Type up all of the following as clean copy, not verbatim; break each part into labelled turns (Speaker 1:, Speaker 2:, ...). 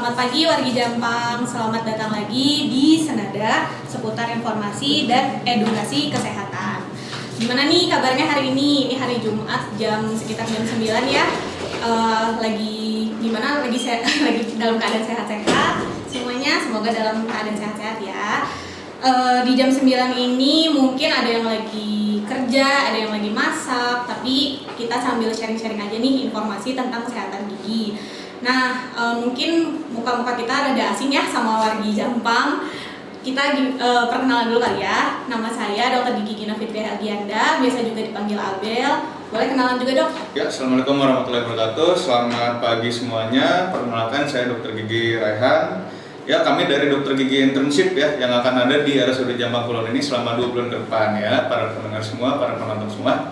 Speaker 1: Selamat pagi wargi Jampang, selamat datang lagi di Senada seputar informasi dan edukasi kesehatan. Gimana nih kabarnya hari ini? Ini hari Jumat sekitar jam 9 ya. Lagi gimana? Lagi dalam keadaan sehat-sehat semuanya, semoga dalam keadaan sehat-sehat ya. Di jam 9 ini mungkin ada yang lagi kerja, ada yang lagi masak, tapi kita sambil sharing-sharing aja nih informasi tentang kesehatan gigi. Nah, mungkin muka-muka kita rada asing ya sama wargi Jampang. Kita perkenalan dulu kali ya. Nama saya Dr. Gigi Gina Fitri Aldianda, biasa juga dipanggil Abel. Boleh kenalan juga, Dok?
Speaker 2: Ya, Assalamualaikum warahmatullahi wabarakatuh. Selamat pagi semuanya. Perkenalkan, saya Dr. Gigi Raihan. Ya, kami dari Dr. Gigi Internship ya, yang akan ada di RSUD Jampang Kulon ini selama 2 bulan ke depan ya, para pendengar semua, para penonton semua.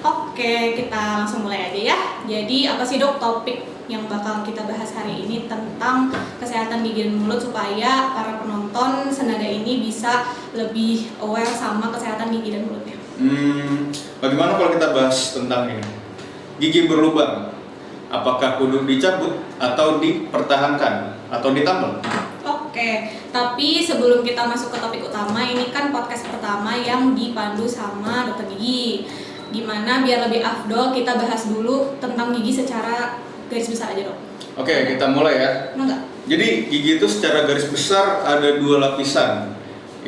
Speaker 1: Oke, kita langsung mulai aja ya. Jadi apa sih, Dok, topik yang bakal kita bahas hari ini tentang kesehatan gigi dan mulut supaya para penonton Senada ini bisa lebih aware sama kesehatan gigi dan mulutnya.
Speaker 2: Bagaimana kalau kita bahas tentang ini? Gigi berlubang, apakah kudu dicabut atau dipertahankan atau ditambal?
Speaker 1: Oke, tapi sebelum kita masuk ke topik utama, ini kan podcast pertama yang dipandu sama dokter gigi. Gimana biar lebih afdol kita bahas dulu tentang gigi secara garis besar aja, Dok.
Speaker 2: Oke, kita mulai ya.
Speaker 1: Enggak?
Speaker 2: Jadi gigi itu secara garis besar ada 2 lapisan.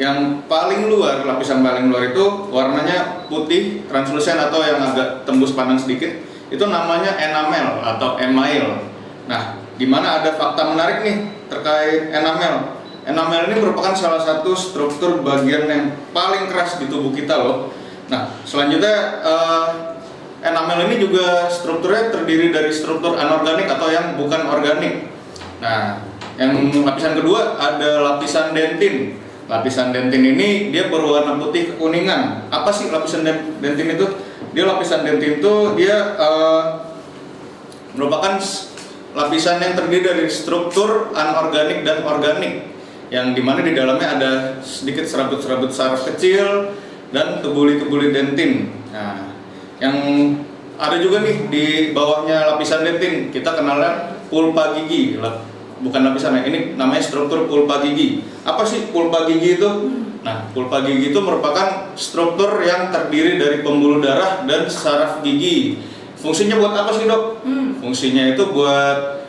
Speaker 2: Yang paling luar, lapisan paling luar itu warnanya putih, translucent atau yang agak tembus pandang sedikit. Itu namanya enamel atau email. Nah, di mana ada fakta menarik nih terkait enamel. Enamel ini merupakan salah satu struktur bagian yang paling keras di tubuh kita loh. Nah, selanjutnya enamel ini juga strukturnya terdiri dari struktur anorganik atau yang bukan organik. Nah, yang lapisan kedua ada lapisan dentin. Lapisan dentin ini dia berwarna putih kekuningan. Apa sih lapisan dentin itu? Lapisan dentin itu dia merupakan lapisan yang terdiri dari struktur anorganik dan organik, yang dimana di dalamnya ada sedikit serabut-serabut saraf kecil dan tubuli-tubuli dentin. Nah, yang ada juga nih di bawahnya lapisan dentin, kita kenalnya pulpa gigi. Bukan lapisannya, ini namanya struktur pulpa gigi. Apa sih pulpa gigi itu? Nah, pulpa gigi itu merupakan struktur yang terdiri dari pembuluh darah dan saraf gigi. Fungsinya buat apa sih, Dok? Fungsinya itu buat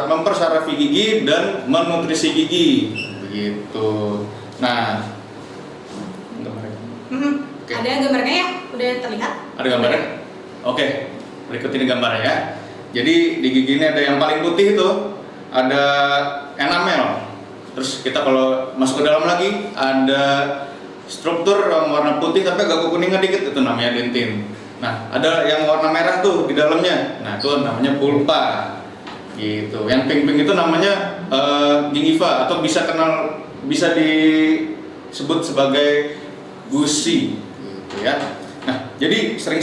Speaker 2: mempersarafi gigi dan menutrisi gigi. Begitu. Nah,
Speaker 1: Okay. Ada gambarnya ya? Udah terlihat?
Speaker 2: Ada gambarnya? Oke, berikut ini gambarnya ya. Jadi di gigi ini ada yang paling putih itu, ada enamel. Terus kita kalau masuk ke dalam lagi, ada struktur yang warna putih tapi agak kekuningan dikit, itu namanya dentin. Nah, ada yang warna merah tuh di dalamnya. Nah, itu namanya pulpa. Gitu. Yang pink-pink itu namanya gingiva atau bisa disebut sebagai gusi, gitu ya. Nah, jadi sering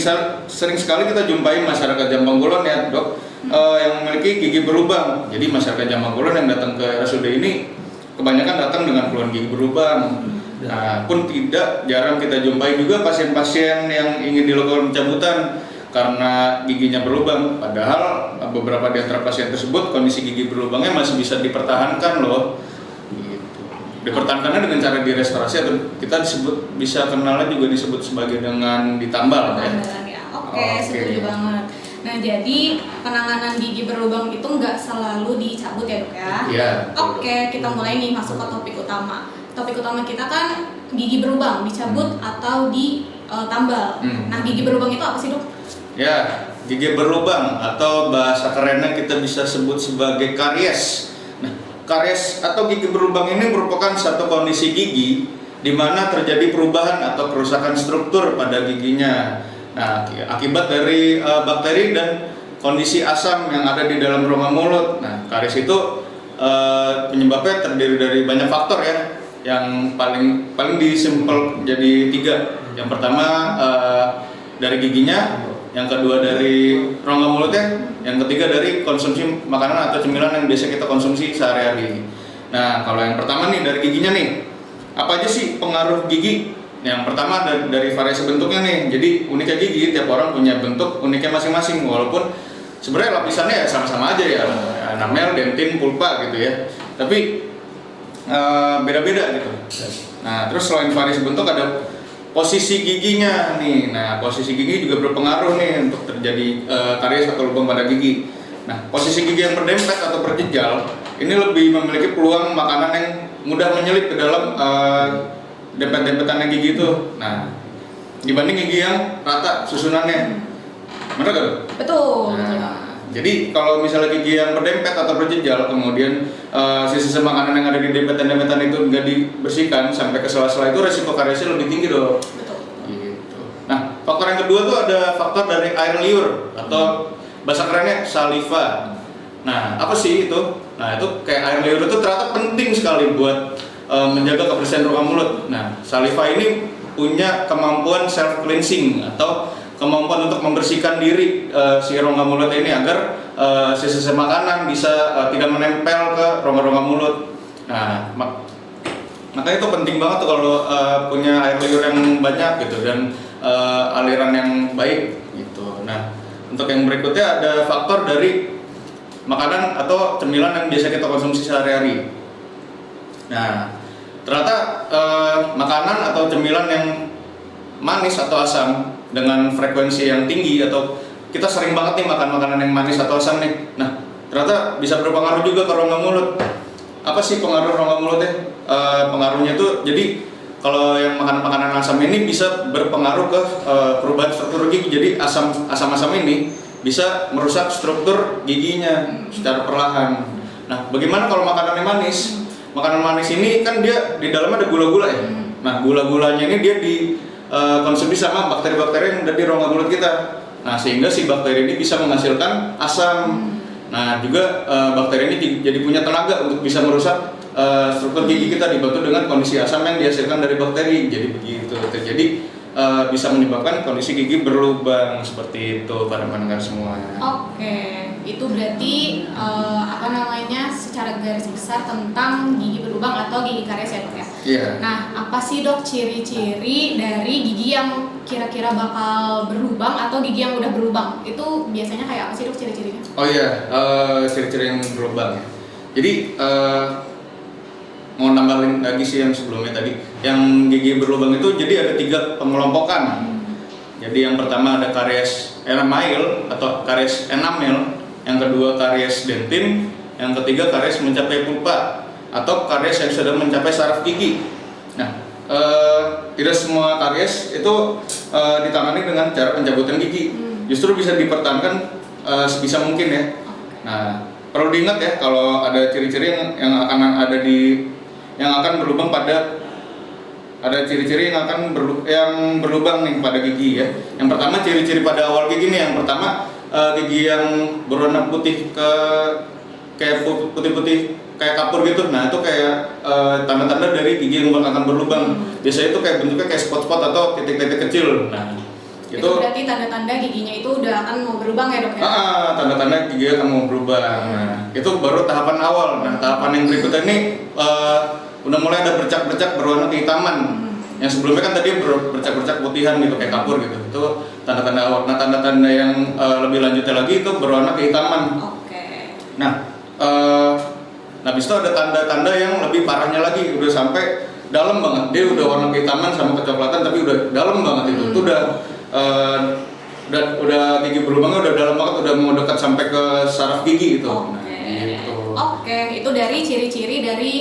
Speaker 2: sekali kita jumpai masyarakat Jampang Kulon ya, Dok, yang memiliki gigi berlubang. Jadi masyarakat Jampang Kulon yang datang ke RSUD ini kebanyakan datang dengan keluhan gigi berlubang. Nah, pun jarang kita jumpai juga pasien-pasien yang ingin dilakukan pencabutan karena giginya berlubang. Padahal beberapa di antara pasien tersebut kondisi gigi berlubangnya masih bisa dipertahankan loh. Dipertahankannya dengan cara direstorasi atau kita bisa kenalnya juga disebut sebagai dengan ditambal ya.
Speaker 1: Oke, setuju banget. Nah, jadi penanganan gigi berlubang itu nggak selalu dicabut ya, Dok ya?
Speaker 2: Iya.
Speaker 1: Oke, kita mulai nih masuk ke topik utama. Topik utama kita kan gigi berlubang, dicabut atau ditambal. Nah, gigi berlubang itu apa sih, Dok?
Speaker 2: Ya, gigi berlubang atau bahasa kerennya kita bisa sebut sebagai karies. Karies atau gigi berlubang ini merupakan satu kondisi gigi di mana terjadi perubahan atau kerusakan struktur pada giginya. Nah, akibat dari bakteri dan kondisi asam yang ada di dalam rongga mulut. Nah, karies itu penyebabnya terdiri dari banyak faktor ya. Yang paling disimpel jadi 3. Yang pertama dari giginya, yang kedua dari rongga mulutnya, yang ketiga dari konsumsi makanan atau cemilan yang biasa kita konsumsi sehari-hari. Nah, kalau yang pertama nih dari giginya nih, apa aja sih pengaruh gigi? Yang pertama dari variasi bentuknya nih. Jadi uniknya gigi, tiap orang punya bentuk uniknya masing-masing, walaupun sebenarnya lapisannya ya sama-sama aja ya. enamel, dentin, pulpa gitu ya. Tapi beda-beda gitu. Nah, terus selain variasi bentuk ada posisi giginya nih. Nah, posisi gigi juga berpengaruh nih untuk terjadi karies atau lubang pada gigi. Nah, posisi gigi yang berdempet atau berjejal ini lebih memiliki peluang makanan yang mudah menyelip ke dalam dempet-dempetannya gigi itu. Nah, dibanding gigi yang rata susunannya. Benar gak?
Speaker 1: Betul.
Speaker 2: Nah, jadi kalau misalnya gigi yang berdempet atau berjejal, kemudian sisa-sisa makanan yang ada di dempetan-dempetan itu nggak dibersihkan sampai ke sela-sela, itu resiko kariesnya lebih tinggi dong.
Speaker 1: Betul.
Speaker 2: Gitu. Nah, faktor yang kedua tuh ada faktor dari air liur atau bahasa kerennya saliva. Nah, apa sih itu? Nah, itu kayak air liur itu ternyata penting sekali buat menjaga kebersihan rongga mulut. Nah, saliva ini punya kemampuan self cleansing atau kemampuan untuk membersihkan diri si rongga mulut ini agar sisa-sisa makanan bisa tidak menempel ke rongga-rongga mulut. Nah, makanya itu penting banget tuh kalau punya air liur yang banyak gitu dan aliran yang baik gitu. Nah, untuk yang berikutnya ada faktor dari makanan atau cemilan yang biasa kita konsumsi sehari-hari. Nah, ternyata makanan atau cemilan yang manis atau asam dengan frekuensi yang tinggi, atau kita sering banget nih makan makanan yang manis atau asam nih. Nah, ternyata bisa berpengaruh juga ke rongga mulut. Apa sih pengaruh rongga mulutnya? Pengaruhnya tuh jadi kalau yang makanan asam ini bisa berpengaruh ke perubahan struktur gigi. Jadi asam-asam ini bisa merusak struktur giginya secara perlahan. Nah, bagaimana kalau makanannya manis? Makanan manis ini kan dia di dalamnya ada gula-gula ya. Nah, gula-gulanya ini dia dikonsumsi sama bakteri-bakteri yang ada di rongga mulut kita. Nah, sehingga si bakteri ini bisa menghasilkan asam. Nah, juga bakteri ini jadi punya tenaga untuk bisa merusak struktur gigi kita dibantu dengan kondisi asam yang dihasilkan dari bakteri. Jadi begitu. Jadi bisa menyebabkan kondisi gigi berlubang seperti itu para pendengar semua.
Speaker 1: Oke, itu berarti secara garis besar tentang gigi berlubang atau gigi karies ya dok ya?
Speaker 2: Iya.
Speaker 1: Nah, apa sih dok ciri-ciri dari gigi yang kira-kira bakal berlubang atau gigi yang udah berlubang? Itu biasanya kayak apa sih dok ciri-cirinya?
Speaker 2: Oh iya, ciri-ciri yang berlubang ya. Jadi mau nambahin lagi sih yang sebelumnya tadi, yang gigi berlubang itu jadi ada 3 pengelompokan. Jadi yang pertama ada karies enamel atau karies enamel, yang kedua karies dentin, yang ketiga karies mencapai pulpa atau karies yang sudah mencapai saraf gigi. Nah, tidak semua karies itu ditangani dengan cara pencabutan gigi. Justru bisa dipertahankan sebisa mungkin ya. Nah, perlu diingat ya kalau ada ciri-ciri yang akan berlubang pada, ada ciri-ciri yang berlubang nih pada gigi ya. Yang pertama ciri-ciri pada awal gigi nih, yang pertama gigi yang berwarna putih kayak putih-putih kayak kapur gitu. Nah, itu kayak tanda-tanda dari gigi yang akan berlubang. Biasanya itu kayak bentuknya kayak spot-spot atau titik-titik kecil. Nah, itu
Speaker 1: berarti tanda-tanda giginya itu udah akan mau berlubang ya dok ya?
Speaker 2: Tanda-tanda gigi akan mau berlubang. Nah, itu baru tahapan awal. Nah, tahapan yang berikutnya ini udah mulai ada bercak-bercak berwarna kehitaman. Yang sebelumnya kan tadi bercak-bercak putihan gitu kayak kapur gitu. Itu tanda-tanda awal. Nah, tanda-tanda yang lebih lanjutnya lagi itu berwarna kehitaman.
Speaker 1: Oke.
Speaker 2: Nah, habis itu ada tanda-tanda yang lebih parahnya lagi, udah sampai dalam banget. Dia udah warna kehitaman sama kecoklatan tapi udah dalam banget itu. Itu udah gigi berlubangnya udah dalam banget, udah mau dekat sampai ke saraf gigi itu.
Speaker 1: Oke.
Speaker 2: Nah, gitu.
Speaker 1: Oke, itu dari ciri-ciri dari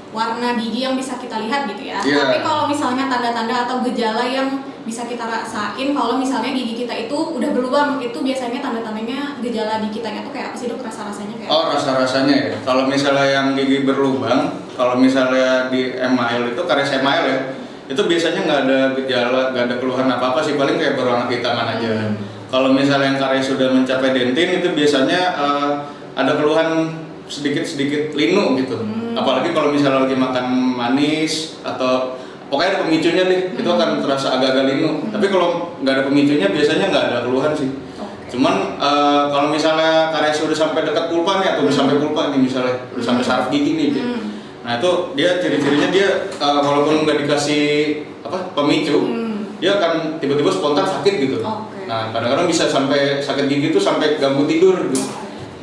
Speaker 1: warna gigi yang bisa kita lihat gitu ya.
Speaker 2: Yeah.
Speaker 1: Tapi kalau misalnya tanda-tanda atau gejala yang bisa kita rasain kalau misalnya gigi kita itu udah berlubang, itu biasanya tanda-tandanya gejala di kitanya tuh kayak apa sih dok? Rasa-rasanya kayak
Speaker 2: Oh, rasa-rasanya ya. Kalau misalnya yang gigi berlubang, kalau misalnya di email itu karies email ya, itu biasanya nggak ada gejala, nggak ada keluhan apa-apa sih, paling kayak berwarna kehitaman aja. Kalau misalnya yang karies sudah mencapai dentin, itu biasanya ada keluhan sedikit-sedikit linu gitu. Apalagi kalau misalnya lagi makan manis atau pokoknya ada pemicunya deh, itu akan terasa agak-agak linu. Tapi kalau nggak ada pemicunya biasanya nggak ada keluhan sih. Cuman kalau misalnya karies sudah sampai dekat pulpa nih, atau udah sampai pulpa nih misalnya, udah sampai saraf gigi nih, nah itu dia ciri-cirinya dia walaupun nggak dikasih pemicu, dia akan tiba-tiba spontan sakit gitu. Nah, kadang-kadang bisa sampai sakit gigi itu sampai ganggu tidur gitu.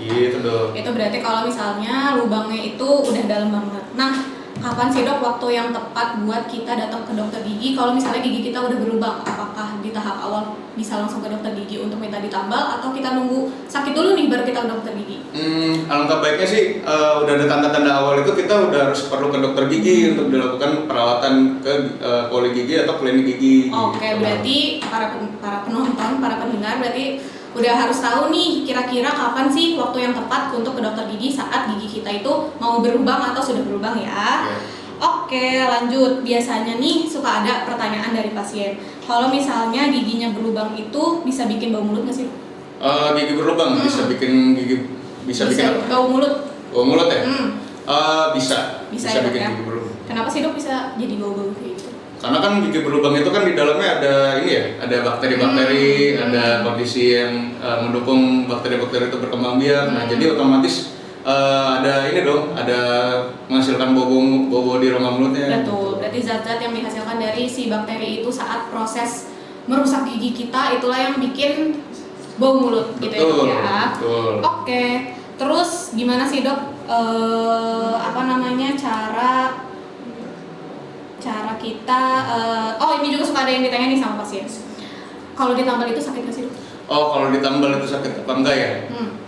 Speaker 2: Gitu dong.
Speaker 1: Itu berarti kalau misalnya lubangnya itu udah dalam banget. Nah, kapan sih dok waktu yang tepat buat kita datang ke dokter gigi kalau misalnya gigi kita udah berlubang? Apakah di tahap awal bisa langsung ke dokter gigi untuk minta ditambal atau kita nunggu sakit dulu nih baru kita ke dokter gigi?
Speaker 2: Alangkah baiknya sih udah ada tanda-tanda awal itu kita udah harus perlu ke dokter gigi untuk dilakukan perawatan ke poli gigi atau klinik gigi.
Speaker 1: Oke,
Speaker 2: gitu.
Speaker 1: berarti para penonton, para pendengar berarti udah harus tahu nih kira-kira kapan sih waktu yang tepat untuk ke dokter gigi saat gigi kita itu mau berlubang atau sudah berlubang ya.
Speaker 2: Oke.
Speaker 1: Oke, lanjut. Biasanya nih suka ada pertanyaan dari pasien. Kalau misalnya giginya berlubang itu bisa bikin bau mulut nggak sih?
Speaker 2: Gigi berlubang bisa bikin gigi bisa bikin
Speaker 1: bau mulut.
Speaker 2: bau mulut ya?
Speaker 1: Bisa ya, dok,
Speaker 2: bikin
Speaker 1: ya?
Speaker 2: gigi berlubang.
Speaker 1: Kenapa sih dok bisa jadi bau-bau kayak gitu?
Speaker 2: Karena kan gigi berlubang itu kan di dalamnya ada ini ya, ada bakteri-bakteri, ada kondisi yang mendukung bakteri-bakteri itu berkembang biak. Nah, jadi otomatis ada ini dong, ada menghasilkan bau di rongga mulutnya.
Speaker 1: Betul, berarti zat-zat yang dihasilkan dari si bakteri itu saat proses merusak gigi kita itulah yang bikin bau mulut gitu ya dok ya.
Speaker 2: Betul.
Speaker 1: Oke, terus gimana sih dok? Cara kita ini juga suka ada yang ditanya nih sama pasien. Kalau ditambal itu sakit nggak sih dok?
Speaker 2: Oh, kalau ditambal itu sakit apa enggak ya?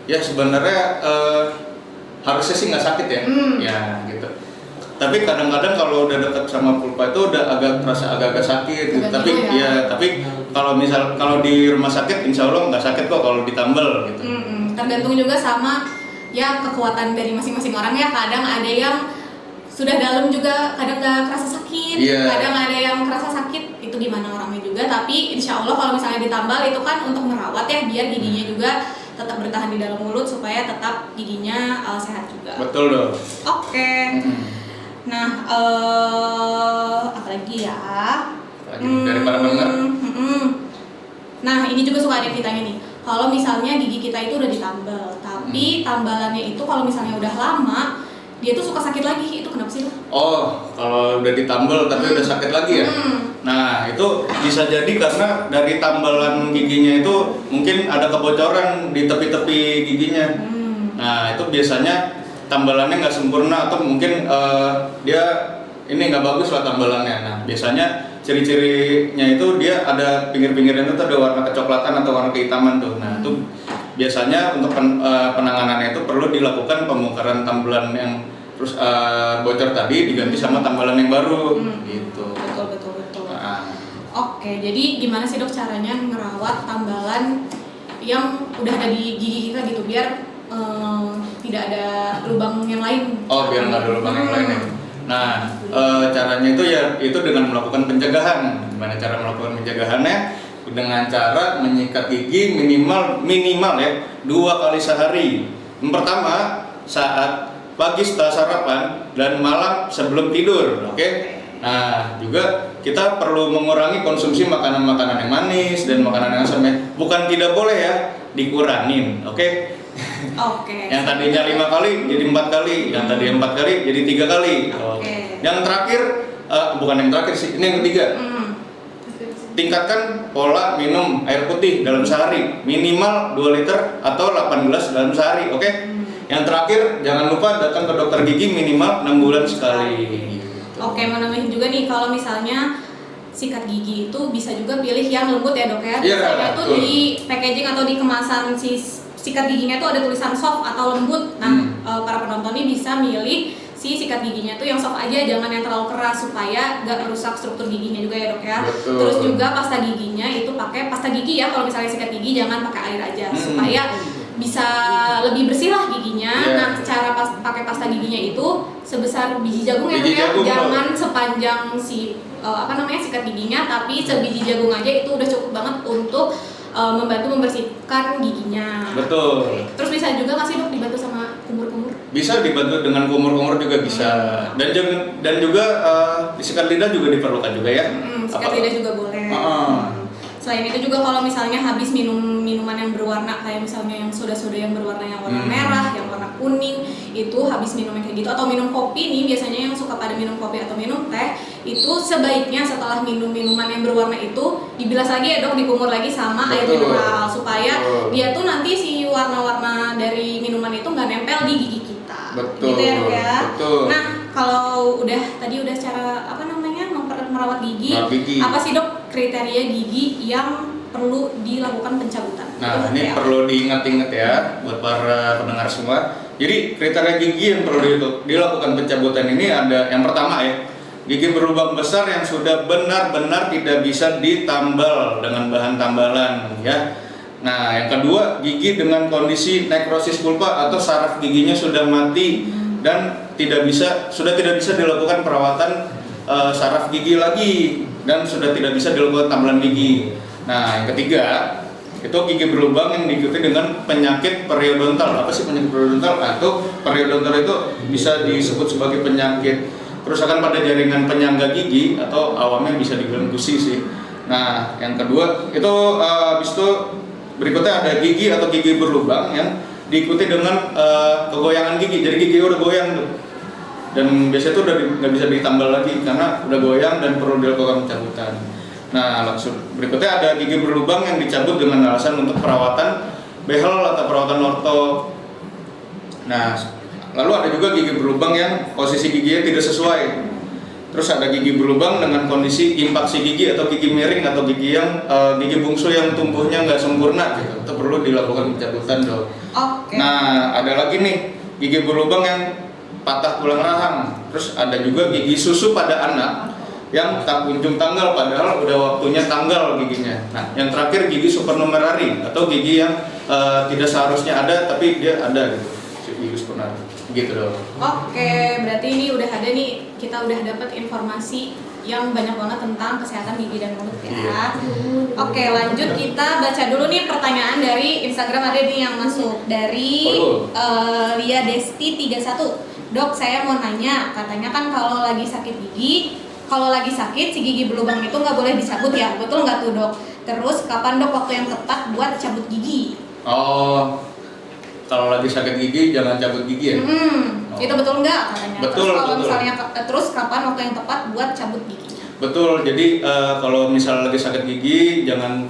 Speaker 2: Ya sebenarnya harusnya sih nggak sakit ya. Ya gitu. Tapi kadang-kadang kalau udah dekat sama pulpa itu udah agak sakit gitu. Tapi tapi kalau di rumah sakit insya Allah nggak sakit kok kalau ditambal gitu.
Speaker 1: Tergantung juga sama ya kekuatan dari masing-masing orang ya. Kadang ada yang sudah dalam juga kadang nggak kerasa sakit, kadang ada yang kerasa sakit, itu gimana orangnya juga. Tapi insya Allah kalau misalnya ditambal itu kan untuk merawat ya biar giginya juga tetap bertahan di dalam mulut supaya tetap giginya sehat juga.
Speaker 2: Betul dong.
Speaker 1: Oke. Nah, apalagi ya?
Speaker 2: Dari para pendengar.
Speaker 1: Nah, ini juga suka ada yang ditanya nih. Kalau misalnya gigi kita itu udah ditambal, tapi tambalannya itu kalau misalnya udah lama, dia tuh suka sakit lagi. Itu kenapa sih?
Speaker 2: Oh, kalau udah ditambal tapi udah sakit lagi ya? Nah, itu bisa jadi karena dari tambalan giginya itu mungkin ada kebocoran di tepi-tepi giginya. Nah, itu biasanya tambalannya nggak sempurna atau mungkin dia ini nggak bagus lah tambalannya. Nah, biasanya ciri-cirinya itu dia ada pinggir-pinggirnya itu ada warna kecoklatan atau warna kehitaman tuh. Nah, itu biasanya untuk penanganannya itu perlu dilakukan pembongkaran tambalan yang terus bocor tadi diganti sama tambalan yang baru gitu.
Speaker 1: Betul. Oke, jadi gimana sih dok caranya ngerawat tambalan yang udah ada di gigi kita gitu biar tidak ada lubang yang lain?
Speaker 2: Oh, biar nggak ada lubang yang lain ya. Nah, caranya itu ya itu dengan melakukan pencegahan. Gimana cara melakukan pencegahannya? Dengan cara menyikat gigi minimal ya 2 kali sehari. Yang pertama saat pagi setelah sarapan dan malam sebelum tidur, oke? Nah, juga kita perlu mengurangi konsumsi makanan-makanan yang manis dan makanan yang asam ya. Bukan tidak boleh ya, dikurangin, oke?
Speaker 1: Oke.
Speaker 2: Yang tadinya 5 kali jadi 4 kali, yang tadi 4 kali jadi 3 kali.
Speaker 1: Oke.
Speaker 2: Yang terakhir, bukan yang terakhir sih, ini yang ketiga. Tingkatkan pola minum air putih dalam sehari, minimal 2 liter atau 8 gelas dalam sehari, oke? Yang terakhir, jangan lupa datang ke dokter gigi minimal 6 bulan sekali.
Speaker 1: Oke, mau nambahin juga nih kalau misalnya sikat gigi itu bisa juga pilih yang lembut ya dok ya.
Speaker 2: Iya,
Speaker 1: Biasanya tuh di packaging atau di kemasan si sikat giginya tuh ada tulisan soft atau lembut. Nah, para penonton ini bisa milih si sikat giginya tuh yang soft aja, jangan yang terlalu keras supaya gak merusak struktur giginya juga ya dok ya.
Speaker 2: Betul.
Speaker 1: Terus juga pasta giginya itu pakai pasta gigi ya, kalau misalnya sikat gigi jangan pakai air aja supaya bisa lebih bersih lah giginya. Nah, cara pakai pasta giginya itu sebesar biji jagung ya dok ya, jangan sepanjang si sikat giginya, tapi sebiji jagung aja itu udah cukup banget untuk membantu membersihkan giginya.
Speaker 2: Betul.
Speaker 1: Oke. Terus bisa juga nggak sih dok dibantu sama kumur-kumur?
Speaker 2: Bisa dibantu dengan kumur-kumur juga bisa. Dan juga sikat lidah juga diperlukan juga ya.
Speaker 1: Sikat lidah juga boleh. Selain itu juga kalau misalnya habis minum minuman yang berwarna kayak misalnya yang soda-soda yang berwarna yang warna merah, yang warna kuning, itu habis minum yang kayak gitu atau minum kopi nih, biasanya yang suka pada minum kopi atau minum teh, itu sebaiknya setelah minum minuman yang berwarna itu dibilas lagi ya dok, dikumur lagi sama air mineral supaya dia tuh nanti si warna-warna dari minuman itu nggak nempel di gigi kita.
Speaker 2: Betul.
Speaker 1: Gitu ya dok ya.
Speaker 2: Betul.
Speaker 1: Nah kalau tadi udah cara apa namanya merawat gigi, apa sih dok kriteria gigi yang perlu dilakukan pencabutan?
Speaker 2: Nah ini perlu diingat-ingat ya buat para pendengar semua. Jadi kriteria gigi yang perlu dilakukan pencabutan ini ada yang pertama ya, gigi berlubang besar yang sudah benar-benar tidak bisa ditambal dengan bahan tambalan ya. Nah yang kedua, gigi dengan kondisi nekrosis pulpa atau saraf giginya sudah mati dan sudah tidak bisa dilakukan perawatan saraf gigi lagi dan sudah tidak bisa dilakukan tambalan gigi. Nah, yang ketiga itu gigi berlubang yang diikuti dengan penyakit periodontal. Apa sih penyakit periodontal? Atau periodontal itu bisa disebut sebagai penyakit kerusakan pada jaringan penyangga gigi atau awamnya bisa dibilang gusi sih. Nah, yang kedua itu habis itu berikutnya ada gigi atau gigi berlubang yang diikuti dengan kegoyangan gigi. Jadi gigi udah goyang tuh. Dan biasanya itu udah nggak bisa ditambal lagi karena udah goyang dan perlu dilakukan pencabutan. Nah langsung berikutnya ada gigi berlubang yang dicabut dengan alasan untuk perawatan behel atau perawatan orto. Nah lalu ada juga gigi berlubang yang posisi giginya tidak sesuai. Terus ada gigi berlubang dengan kondisi impaksi gigi atau gigi miring atau gigi yang gigi bungsu yang tumbuhnya nggak sempurna gitu. Itu perlu dilakukan pencabutan dok.
Speaker 1: Okay.
Speaker 2: Nah ada lagi nih gigi berlubang yang patah tulang rahang. Terus ada juga gigi susu pada anak yang tak kunjung tanggal padahal udah waktunya tanggal giginya. Nah, yang terakhir gigi supernumerari atau gigi yang tidak seharusnya ada tapi dia ada gitu. Gigi supernumerari. Gitu dong.
Speaker 1: Oke, berarti ini udah ada nih, kita udah dapat informasi yang banyak banget tentang kesehatan gigi dan mulut ya.
Speaker 2: Iya.
Speaker 1: Oke, lanjut kita baca dulu nih pertanyaan dari Instagram, ada nih yang masuk dari Lia Desti 31. Dok, saya mau nanya, katanya kan kalau lagi sakit si gigi berlubang itu nggak boleh dicabut ya, betul nggak tuh dok? Terus kapan dok waktu yang tepat buat cabut gigi?
Speaker 2: Oh, kalau lagi sakit gigi jangan cabut gigi ya?
Speaker 1: Itu betul nggak katanya?
Speaker 2: Betul,
Speaker 1: terus kalau
Speaker 2: betul.
Speaker 1: misalnya terus kapan waktu yang tepat buat cabut gigi?
Speaker 2: Betul, jadi kalau misalnya lagi sakit gigi jangan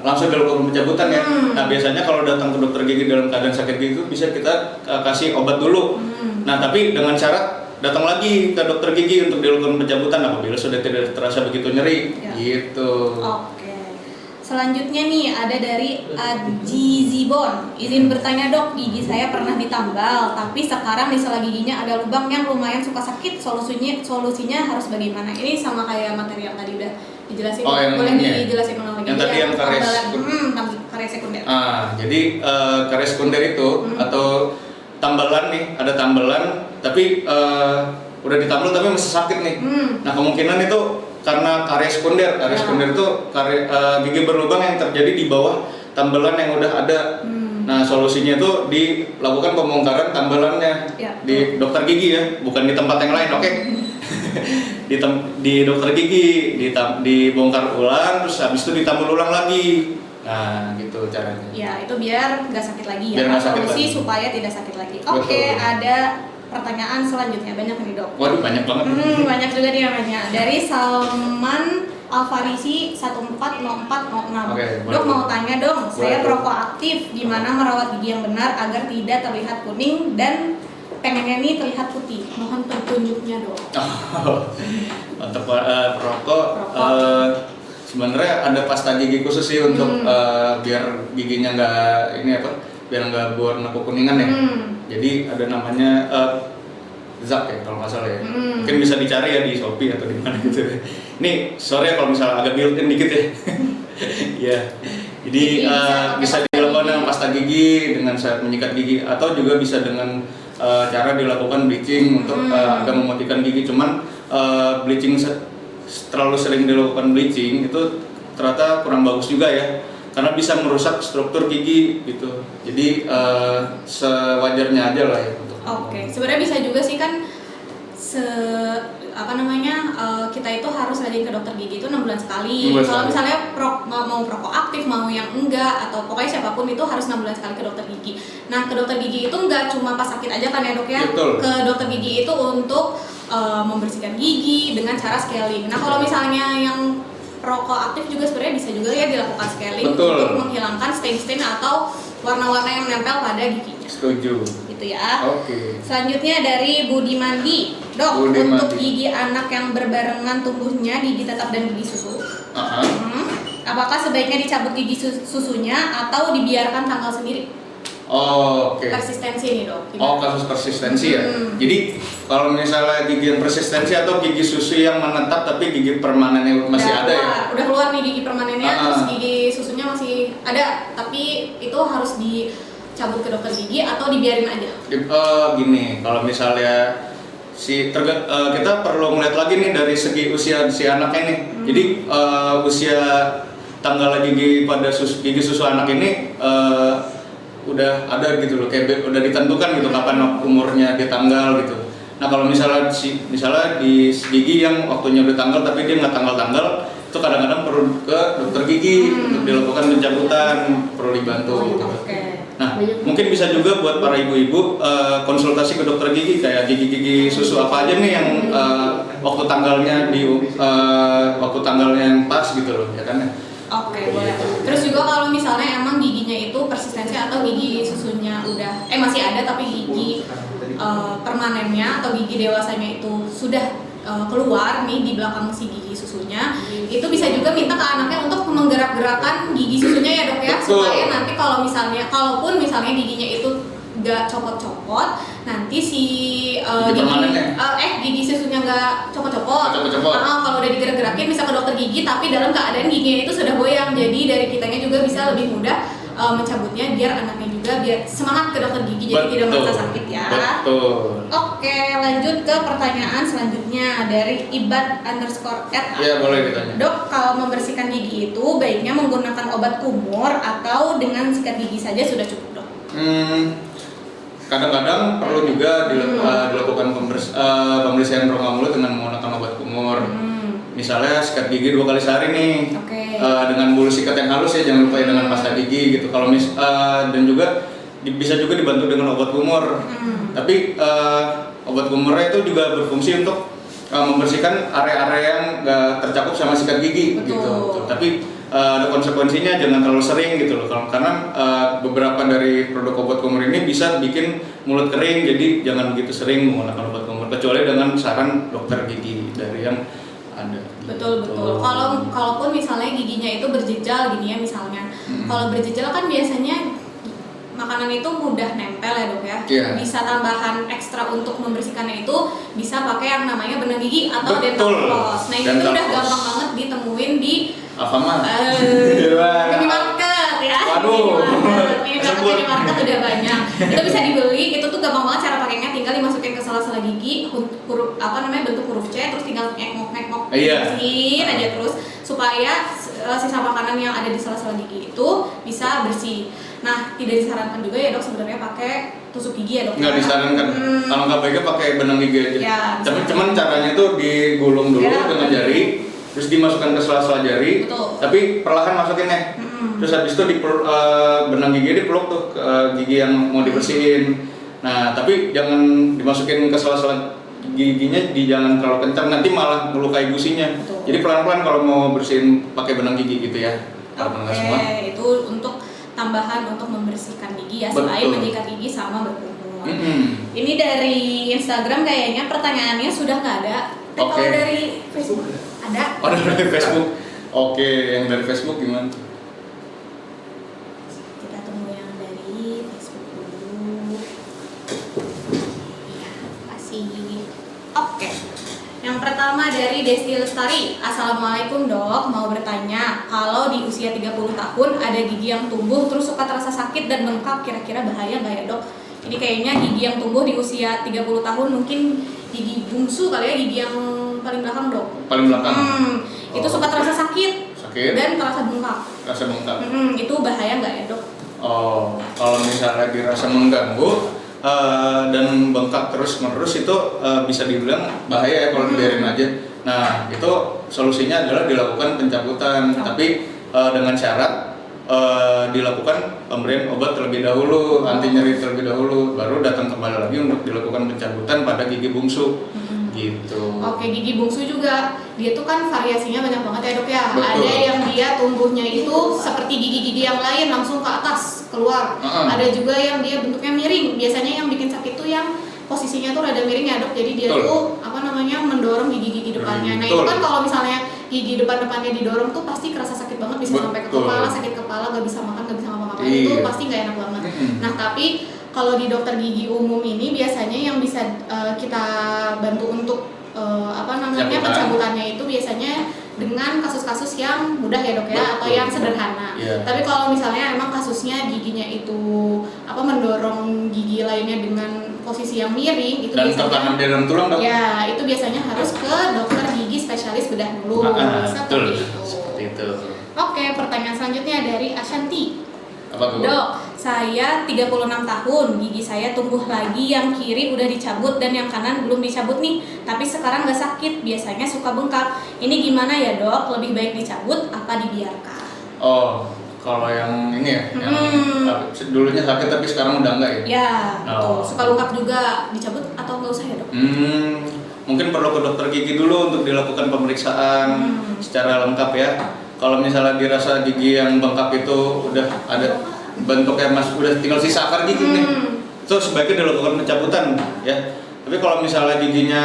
Speaker 2: langsung dilakukan pencabutan ya. Nah biasanya kalau datang ke dokter gigi dalam keadaan sakit gigi itu bisa kita kasih obat dulu. Nah tapi dengan syarat datang lagi ke dokter gigi untuk dilakukan pencabutan apabila sudah tidak terasa begitu nyeri.
Speaker 1: Ya.
Speaker 2: Gitu.
Speaker 1: Oke. Selanjutnya nih ada dari Aji Zibon. Izin bertanya dok, gigi saya pernah ditambal, tapi sekarang di sela giginya ada lubang yang lumayan suka sakit. Solusinya harus bagaimana? Ini sama kayak materi yang tadi udah dijelasin. Boleh dijelasin ulang lagi?
Speaker 2: Yang tadi yang karies
Speaker 1: sekunder.
Speaker 2: Jadi karies sekunder itu atau tambalan nih, ada tambalan tapi udah ditambal tapi masih sakit nih. Nah kemungkinan itu karena karies sekunder. Karies sekunder itu gigi berlubang yang terjadi di bawah tambalan yang udah ada. Nah solusinya itu dilakukan pembongkaran tambalannya di dokter gigi ya, bukan di tempat yang lain, oke? Di dokter gigi dibongkar ulang, terus habis itu ditambal ulang lagi. Nah gitu caranya.
Speaker 1: Ya itu biar nggak sakit lagi
Speaker 2: biar
Speaker 1: ya.
Speaker 2: Solusi
Speaker 1: supaya tidak sakit lagi. Oke, ada pertanyaan selanjutnya, banyak nih dok.
Speaker 2: Waduh banyak banget.
Speaker 1: Banyak juga nih namanya. Dari Salman Alfarisi 140406. Dok mau tanya dong, saya perokok aktif, gimana merawat gigi yang benar agar tidak terlihat kuning dan pengennya nih terlihat putih. Mohon petunjuknya dok.
Speaker 2: Untuk perokok sebenarnya ada pasta gigi khusus sih untuk biar giginya biar nggak berwarna kekuningan ya. Jadi ada namanya Zak ya kalau nggak salah ya. Mungkin bisa dicari ya di Shopee atau di mana gitu. Nih sorry ya kalau misalnya agak built-in dikit ya. Iya. Jadi bisa dilakukan dengan pasta gigi, dengan saat menyikat gigi, atau juga bisa dengan cara dilakukan bleaching untuk agak memutihkan gigi. Cuman bleaching terlalu sering dilakukan bleaching itu ternyata kurang bagus juga ya, karena bisa merusak struktur gigi gitu. Jadi sewajarnya aja lah ya.
Speaker 1: Oke, sebenarnya bisa juga sih kan kita itu harus rajin ke dokter gigi itu 6 bulan sekali.
Speaker 2: 6 bulan
Speaker 1: Kalau
Speaker 2: sekali.
Speaker 1: misalnya mau proaktif, mau yang enggak, atau pokoknya siapapun itu harus 6 bulan sekali ke dokter gigi. Nah, ke dokter gigi itu enggak cuma pas sakit aja kan ya dok ya.
Speaker 2: Betul.
Speaker 1: Ke dokter gigi itu untuk membersihkan gigi dengan cara scaling. Nah, kalau misalnya yang proaktif juga sebenarnya bisa juga ya dilakukan scaling.
Speaker 2: Betul.
Speaker 1: Untuk menghilangkan stain-stain atau warna-warna yang menempel pada giginya.
Speaker 2: Setuju.
Speaker 1: Gitu ya.
Speaker 2: Oke.
Speaker 1: Selanjutnya dari Budi Mandi, dok,
Speaker 2: Budi
Speaker 1: untuk
Speaker 2: Mandi.
Speaker 1: gigi anak yang berbarengan tumbuhnya gigi tetap dan gigi susu, apakah sebaiknya dicabut gigi susunya atau dibiarkan tanggal sendiri?
Speaker 2: Oh, oke.
Speaker 1: Persistensi nih dok.
Speaker 2: Oh, kasus persistensi ya. Jadi kalau misalnya gigi yang persistensi atau gigi susu yang menetap tapi gigi permanennya masih ada ya?
Speaker 1: Udah keluar nih gigi permanennya, terus
Speaker 2: Ah.
Speaker 1: gigi susunya masih ada, tapi itu harus dicabut ke dokter gigi atau dibiarin aja?
Speaker 2: Gini, kalau misalnya kita perlu melihat lagi nih dari segi usia si anak ini. Jadi usia tanggal gigi pada gigi susu anak ini udah ada gitu loh, kayak udah ditentukan gitu kapan umurnya di tanggal gitu. Nah kalau misalnya di gigi yang waktunya udah tanggal tapi dia nggak tanggal-tanggal, itu kadang-kadang perlu ke dokter gigi untuk dilakukan pencabutan, perlu dibantu gitu. Nah, mungkin bisa juga buat para ibu-ibu konsultasi ke dokter gigi kayak gigi-gigi susu apa aja nih yang waktu tanggalnya yang pas gitu loh, ya kan ya.
Speaker 1: Oke, boleh. Terus juga kalau misalnya emang giginya itu persistensi atau gigi susunya udah masih ada tapi gigi permanennya atau gigi dewasanya itu sudah keluar nih di belakang si gigi susunya, itu bisa juga minta ke anaknya untuk menggerak-gerakan gigi susunya ya dok ya.
Speaker 2: Betul.
Speaker 1: Supaya nanti kalaupun misalnya giginya itu nggak copot-copot, nanti si gigi susunya nggak copot-copot. Kalau udah digerak-gerakin bisa ke dokter gigi, tapi dalam keadaan giginya itu sudah goyang, jadi dari kitanya juga bisa lebih mudah mencabutnya, biar anaknya juga biar semangat ke dokter gigi. Jadi tidak merasa sakit ya.
Speaker 2: Betul.
Speaker 1: Oke, lanjut ke pertanyaan selanjutnya dari ibad_r.
Speaker 2: Iya, boleh ditanya.
Speaker 1: Dok, kalau membersihkan gigi itu baiknya menggunakan obat kumur atau dengan sikat gigi saja sudah cukup dok?
Speaker 2: Kadang-kadang perlu juga dilakukan pembersihan rongga mulut dengan menggunakan obat kumur. Misalnya sikat gigi 2 kali sehari nih. Dengan bulu sikat yang halus ya, jangan lupa ya dengan pasta gigi gitu. Kalau dan juga bisa juga dibantu dengan obat kumur. Tapi obat kumurnya itu juga berfungsi untuk membersihkan area-area yang nggak tercakup sama sikat gigi.
Speaker 1: Betul.
Speaker 2: Gitu. Tapi ada konsekuensinya, jangan terlalu sering gitu loh. Karena beberapa dari produk obat kumur ini bisa bikin mulut kering, jadi jangan begitu sering menggunakan obat kumur kecuali dengan saran dokter gigi dari yang ada.
Speaker 1: Betul. Kalaupun misalnya giginya itu berjejal gini ya misalnya. Kalau berjejal kan biasanya makanan itu mudah nempel ya dok ya.
Speaker 2: Yeah.
Speaker 1: Bisa tambahan ekstra untuk membersihkannya itu bisa pakai yang namanya benang gigi atau
Speaker 2: Betul.
Speaker 1: dental floss. Nah itu
Speaker 2: Dental
Speaker 1: udah
Speaker 2: floss.
Speaker 1: gampang banget ditemuin di
Speaker 2: Alfamart.
Speaker 1: minimarket ya.
Speaker 2: Waduh.
Speaker 1: Minimarket udah banyak. Itu bisa dibeli. Itu tuh gampang banget cara pakainya. Tinggal dimasukin ke sela-sela gigi, bentuk huruf C, terus tinggal ngekmok, bersihin aja terus supaya sisa makanan yang ada di sela-sela gigi itu bisa bersih. Nah, tidak disarankan juga ya dok sebenarnya pakai tusuk gigi ya dok.
Speaker 2: Nggak disarankan. Kalau nggak baiknya pakai benang gigi aja.
Speaker 1: Ya,
Speaker 2: Cuman caranya itu digulung dulu dengan jari, terus dimasukkan ke sela-sela jari.
Speaker 1: Betul.
Speaker 2: Tapi perlahan masukinnya. Terus habis itu benang gigi dipeluk tuh ke gigi yang mau dibersihin. Nah, tapi jangan dimasukin ke sela-sela giginya, jangan terlalu kencang, nanti malah melukai gusinya.
Speaker 1: Betul.
Speaker 2: Jadi pelan-pelan kalau mau bersihin pakai benang gigi gitu ya.
Speaker 1: Oke, itu untuk tambahan untuk membersihkan gigi ya, selain menyikat gigi sama berkumur. Ini dari Instagram kayaknya pertanyaannya sudah nggak ada. Kalau dari Facebook ada?
Speaker 2: Oh, dari Facebook. Oke, yang dari Facebook gimana?
Speaker 1: Kita tunggu yang dari Facebook dulu. Iya, kasih. Oke. Yang pertama dari Desti Lestari. Assalamualaikum dok, mau bertanya, kalau di usia 30 tahun ada gigi yang tumbuh terus suka terasa sakit dan bengkak, kira-kira bahaya nggak ya dok? Ini kayaknya gigi yang tumbuh di usia 30 tahun mungkin gigi bungsu kali ya, gigi yang paling belakang dok.
Speaker 2: Paling belakang.
Speaker 1: Itu suka terasa sakit dan terasa bengkak.
Speaker 2: Itu bahaya
Speaker 1: Itu bahaya nggak ya dok?
Speaker 2: Oh, kalau misalnya dirasa mengganggu, dan bengkak terus menerus itu bisa dibilang bahaya ya kalau dibiarin aja. Nah itu solusinya adalah dilakukan pencabutan, tapi dengan syarat dilakukan pemberian obat terlebih dahulu, anti nyeri terlebih dahulu, baru datang kembali lagi untuk dilakukan pencabutan pada gigi bungsu. Gitu.
Speaker 1: Oke, gigi bungsu juga dia tuh kan variasinya banyak banget ya dok ya.
Speaker 2: Betul.
Speaker 1: Ada yang dia tumbuhnya itu seperti gigi-gigi yang lain langsung ke atas keluar. Ada juga yang dia bentuknya miring. Biasanya yang bikin sakit tuh yang posisinya tuh rada miring ya dok. Jadi dia
Speaker 2: Betul.
Speaker 1: tuh mendorong gigi-gigi depannya. Nah itu kan kalau misalnya gigi depannya didorong tuh pasti kerasa sakit banget, bisa sampai ke kepala, sakit kepala, nggak bisa makan, nggak bisa ngapa-ngapain. Itu pasti nggak enak banget. Nah tapi kalau di dokter gigi umum ini biasanya yang bisa kita bantu untuk pencabutannya itu biasanya dengan kasus-kasus yang mudah ya dok ya, atau yang sederhana. Tapi kalau misalnya emang kasusnya giginya itu mendorong gigi lainnya dengan posisi yang miring, itu
Speaker 2: dan
Speaker 1: biasanya
Speaker 2: tertanam di dalam tulang dok?
Speaker 1: Ya, itu biasanya harus ke dokter gigi spesialis bedah mulut.
Speaker 2: Seperti itu.
Speaker 1: Oke, pertanyaan selanjutnya dari Ashanti.
Speaker 2: Apa tuh?
Speaker 1: Dok, saya 36 tahun, gigi saya tumbuh lagi, yang kiri udah dicabut dan yang kanan belum dicabut nih. Tapi sekarang nggak sakit, biasanya suka bengkak. Ini gimana ya dok? Lebih baik dicabut apa dibiarkan?
Speaker 2: Oh, kalau yang ini ya, yang dulunya sakit tapi sekarang udah enggak ya?
Speaker 1: Ya, betul. Suka bengkak juga, dicabut atau nggak usah ya dok?
Speaker 2: Mungkin perlu ke dokter gigi dulu untuk dilakukan pemeriksaan secara lengkap ya. Kalau misalnya dirasa gigi yang bengkak itu udah ada bentuknya udah tinggal sisa akar gigi nih, itu sebaiknya dilakukan pencabutan ya. Tapi kalau misalnya giginya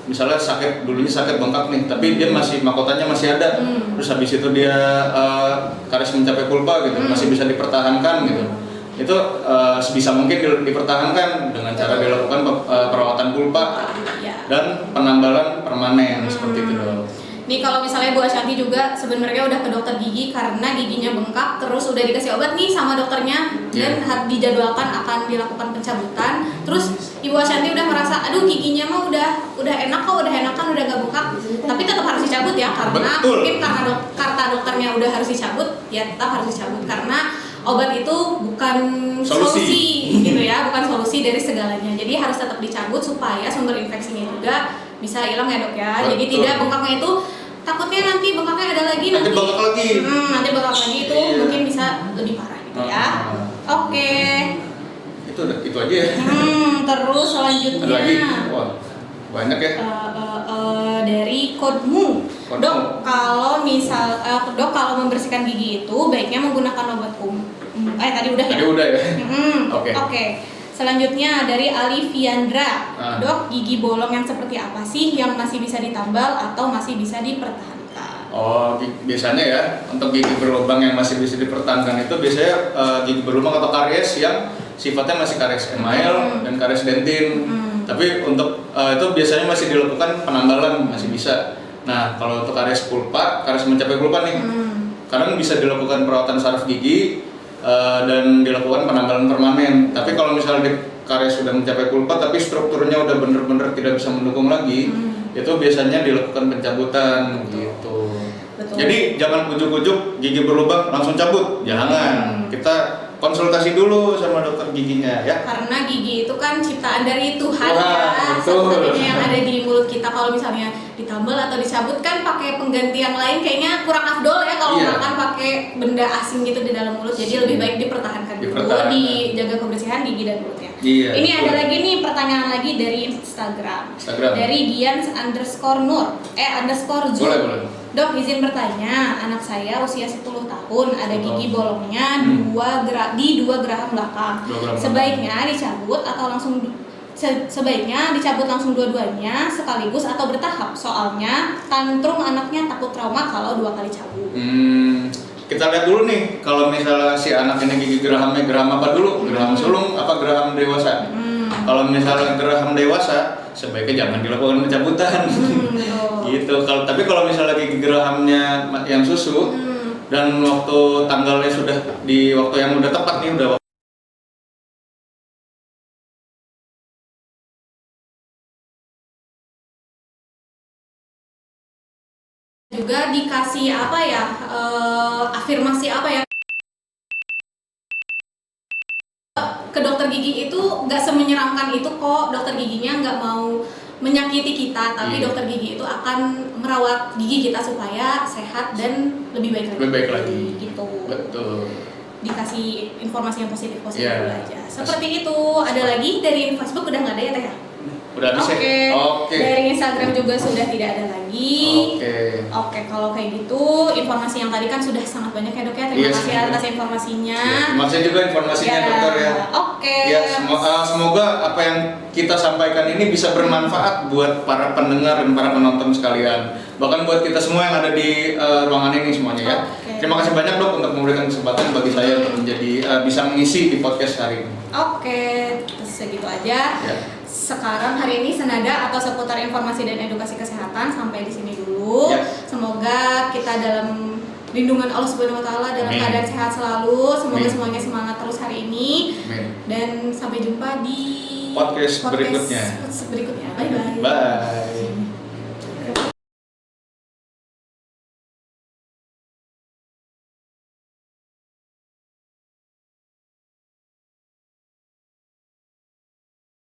Speaker 2: misalnya dulunya sakit bengkak nih, tapi dia mahkotanya masih ada, terus habis itu dia karies mencapai pulpa gitu, masih bisa dipertahankan gitu. Itu sebisa mungkin dipertahankan dengan cara dilakukan perawatan pulpa dan penambalan permanen seperti itu dong.
Speaker 1: Nih kalau misalnya Bu Ashanti juga sebenarnya udah ke dokter gigi karena giginya bengkak, terus udah dikasih obat nih sama dokternya dan dijadwalkan akan dilakukan pencabutan. Terus Ibu Ashanti udah merasa, aduh giginya mah udah enak kok, udah enakan, udah gak bengkak, tapi tetap harus dicabut ya karena mungkin karena dokternya udah harus dicabut, ya tetap harus dicabut karena obat itu bukan solusi gitu ya, bukan solusi dari segalanya. Jadi harus tetap dicabut supaya sumber infeksinya juga bisa hilang ya dok ya. Jadi tidak bengkaknya itu, takutnya nanti bengkaknya ada lagi, nanti bengkak lagi itu mungkin bisa lebih parah gitu ya. Oke.
Speaker 2: Itu aja ya.
Speaker 1: Terus selanjutnya
Speaker 2: ada lagi? Wah, banyak ya.
Speaker 1: Dari Kodmu. Dok, kalau membersihkan gigi itu baiknya menggunakan obat tadi udah ya?
Speaker 2: Tadi udah ya?
Speaker 1: Oke. Selanjutnya dari Ali Fiandra. Dok, gigi bolong yang seperti apa sih yang masih bisa ditambal atau masih bisa dipertahankan?
Speaker 2: Oh, biasanya ya untuk gigi berlubang yang masih bisa dipertahankan itu biasanya gigi berlubang atau karies yang sifatnya masih karies email dan karies dentin. Tapi untuk itu biasanya masih dilakukan penambalan, masih bisa. Nah, kalau untuk karies pulpa, karies mencapai pulpa nih, kadang bisa dilakukan perawatan saraf gigi dan dilakukan penambalan permanen. Tapi kalau misalnya karies sudah mencapai pulpa tapi strukturnya udah bener-bener tidak bisa mendukung lagi, itu biasanya dilakukan pencabutan gitu. Betul. Jadi jangan ujuk-ujuk gigi berlubang langsung cabut, jangan. Kita konsultasi dulu sama dokter giginya ya.
Speaker 1: Karena gigi itu kan ciptaan dari Tuhan ya. Satu-satunya yang ada di mulut kita. Kalau misalnya ditambal atau dicabut kan pakai pengganti yang lain kayaknya kurang afdol ya kalau makan pakai benda asing gitu di dalam mulut. Jadi lebih baik dipertahankan dulu, dijaga kebersihan gigi dan mulutnya. Ini ada lagi nih pertanyaan lagi dari Instagram. Dari Dian_Nur _Zul.
Speaker 2: Boleh.
Speaker 1: Dok, izin bertanya, anak saya usia 10 tahun, ada gigi bolongnya di dua geraham belakang. Sebaiknya dicabut atau sebaiknya dicabut langsung dua-duanya sekaligus atau bertahap? Soalnya tantrum anaknya takut trauma kalau 2 kali cabut.
Speaker 2: Kita lihat dulu nih, kalau misalnya si anak ini gigi gerahamnya geraham apa dulu? Geraham sulung apa geraham dewasa? Kalau misalnya geraham dewasa, sebaiknya jangan dilakukan pencabutan. Gitu. Tapi kalau misalnya gigi gerahamnya yang susu dan waktu tanggalnya sudah di waktu yang udah tepat nih, udah
Speaker 1: juga dikasih afirmasi ke dokter gigi itu nggak semenyeramkan itu kok. Dokter giginya nggak mau menyakiti kita, tapi dokter gigi itu akan merawat gigi kita supaya sehat dan lebih baik lagi.
Speaker 2: Lebih baik lagi.
Speaker 1: Gitu.
Speaker 2: Betul.
Speaker 1: Dikasih informasi yang positif
Speaker 2: Iya.
Speaker 1: dulu aja. Seperti itu. Ada lagi dari Facebook udah nggak ada ya Teh?
Speaker 2: Udah habis
Speaker 1: Oke.
Speaker 2: ya? Oke.
Speaker 1: Dari Instagram juga sudah tidak ada lagi. Oke, kalau kayak gitu informasi yang tadi kan sudah sangat banyak ya Dok ya. Terima
Speaker 2: Iya,
Speaker 1: kasih
Speaker 2: sangat
Speaker 1: atas informasinya.
Speaker 2: Terima kasih juga informasinya dokter ya.
Speaker 1: Oke.
Speaker 2: Ya, semoga apa yang kita sampaikan ini bisa bermanfaat buat para pendengar dan para penonton sekalian. Bahkan buat kita semua yang ada di ruangan ini semuanya ya.
Speaker 1: Oke.
Speaker 2: Terima kasih banyak Dok untuk memberikan kesempatan bagi saya untuk menjadi bisa mengisi di podcast hari ini.
Speaker 1: Oke, segitu aja.
Speaker 2: Ya.
Speaker 1: Sekarang hari ini senada atau seputar informasi dan edukasi kesehatan sampai di sini dulu.
Speaker 2: Ya.
Speaker 1: Semoga kita dalam lindungan Allah Subhanahu wa taala dalam
Speaker 2: Amin.
Speaker 1: keadaan sehat selalu. Semoga
Speaker 2: Amin.
Speaker 1: semuanya semangat terus hari ini.
Speaker 2: Amin.
Speaker 1: Dan sampai jumpa di
Speaker 2: Podcast berikutnya.
Speaker 1: berikutnya. Bye bye.
Speaker 2: Bye.